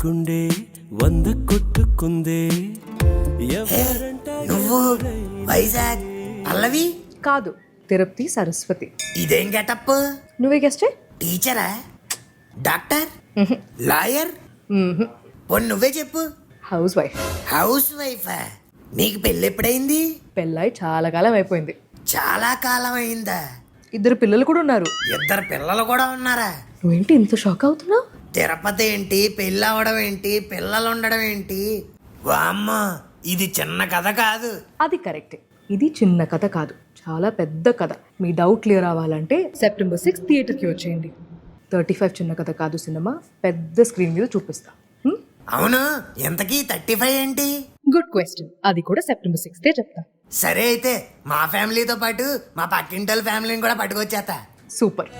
గుండె 100 కొట్టుకుందే నువ్వు వైజాగ్ పల్లవి కాదు, తిరుపతి సరస్వతి. ఇదేం గెటప్? నువ్వే గెస్ట్ చేయి. టీచరా, డాక్టర్, లాయర్? పోనీ నువ్వే చెప్పు. House wife. హౌస్ వైఫా? నీకు పెళ్ళి ఎప్పుడైంది? పెళ్ళై చాలా కాలం అయిపోయింది. చాలా కాలం అయిందా? 2 పిల్లలు కూడా ఉన్నారు. 2 పిల్లలు కూడా ఉన్నారా? నువ్వేంటి ఇంత షాక్ అవుతున్నావు? తిరుపతి ఏంటి, పెళ్ళి అవడం ఏంటి, పిల్లలు ఉండడం ఏంటి? వామ్మ, ఇది చిన్న కథ కాదు. అది కరెక్టే. ఇది చిన్న కథ కాదు, చాలా పెద్ద కథ. మీ డౌట్ క్లియర్ అవ్వాలంటే సెప్టెంబర్ 6 థియేటర్కి వచ్చేయండి. 35 చిన్న కథ కాదు సినిమా పెద్ద స్క్రీన్ మీద చూపిస్తా. అవును, ఎంతకీ 35 ఏంటి? Good question. అది కూడా సెప్టెంబర్ 6 చెప్తా. సరే అయితే మా ఫ్యామిలీతో పాటు మా పక్కింటి ఫ్యామిలీని కూడా పట్టుకొచ్చేస్తా. సూపర్.